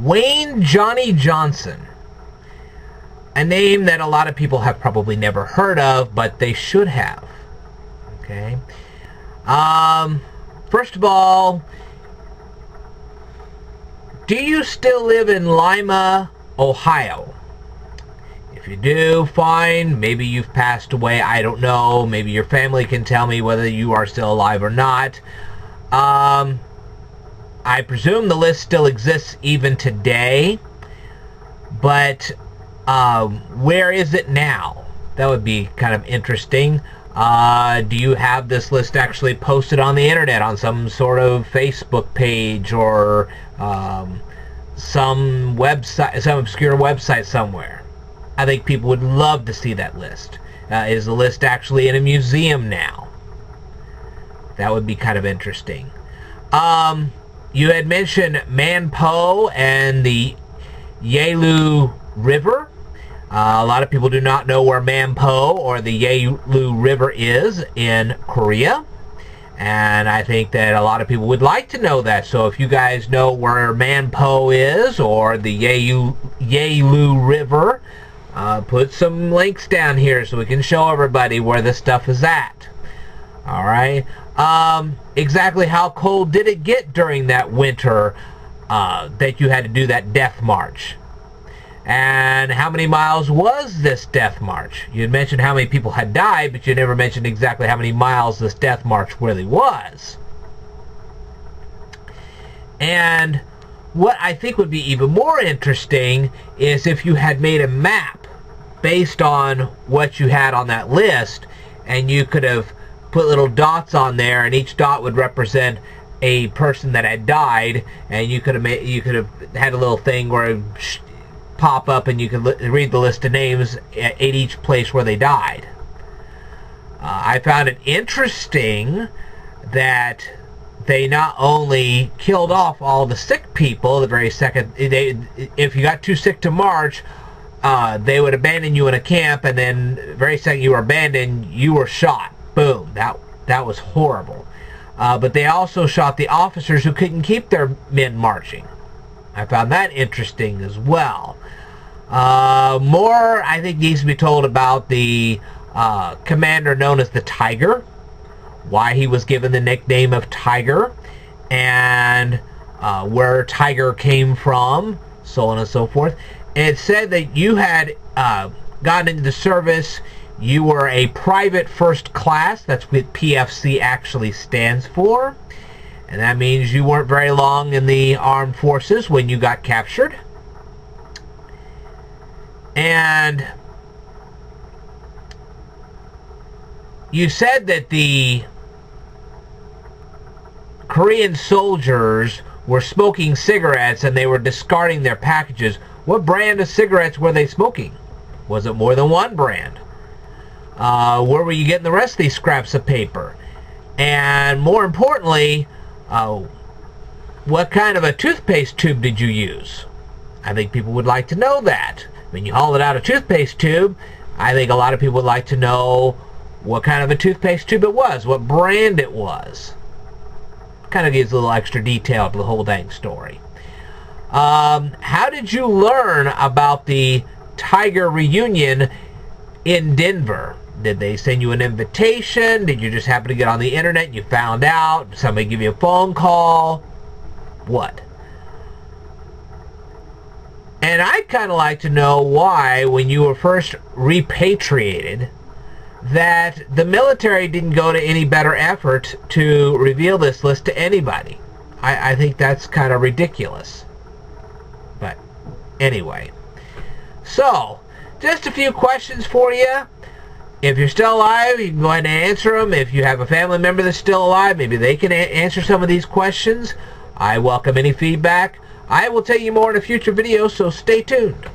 Wayne Johnny Johnson. A name that a lot of people have probably never heard of, but they should have. Okay. First of all, do you still live in Lima, Ohio? If you do, fine. Maybe you've passed away. I don't know. Maybe your family can tell me whether you are still alive or not. I presume the list still exists even today. But where is it now? That would be kind of interesting. Do you have this list actually posted on the internet on some sort of Facebook page or some website, some obscure website somewhere? I think people would love to see that list. Is the list actually in a museum now? That would be kind of interesting. You had mentioned Manpo and the Yalu River. A lot of people do not know where Manpo or the Yalu River is in Korea. And I think that a lot of people would like to know that. So if you guys know where Manpo is or the Yalu River, put some links down here so we can show everybody where this stuff is at. Alright. Exactly how cold did it get during that winter that you had to do that death march? And how many miles was this death march? You had mentioned how many people had died, but you never mentioned exactly how many miles this death march really was. And what I think would be even more interesting is if you had made a map based on what you had on that list, and you could have put little dots on there, and each dot would represent a person that had died, and you could have had a little thing where it pop up and you could read the list of names at each place where they died. I found it interesting that they not only killed off all the sick people the very second, if you got too sick to march, they would abandon you in a camp, and then the very second you were abandoned, you were shot. Boom. That was horrible. But they also shot the officers who couldn't keep their men marching. I found that interesting as well. More, I think, needs to be told about the commander known as the Tiger, why he was given the nickname of Tiger, and where Tiger came from, so on and so forth. It said that you had gotten into the service. You were a private first class. That's what PFC actually stands for. And that means you weren't very long in the armed forces when you got captured. And you said that the Korean soldiers were smoking cigarettes and they were discarding their packages. What brand of cigarettes were they smoking? Was it more than one brand? Where were you getting the rest of these scraps of paper? And more importantly, what kind of a toothpaste tube did you use? I think people would like to know that. When you hauled it out a toothpaste tube, I think a lot of people would like to know what kind of a toothpaste tube it was, what brand it was. Kind of gives a little extra detail to the whole dang story. How did you learn about the Tiger reunion in Denver? Did they send you an invitation? Did you just happen to get on the internet and you found out? Did somebody give you a phone call? What? And I'd kind of like to know why, when you were first repatriated, that the military didn't go to any better effort to reveal this list to anybody. I think that's kind of ridiculous. But anyway. So, just a few questions for you. If you're still alive, you can go ahead and answer them. If you have a family member that's still alive, maybe they can answer some of these questions. I welcome any feedback. I will tell you more in a future video, so stay tuned.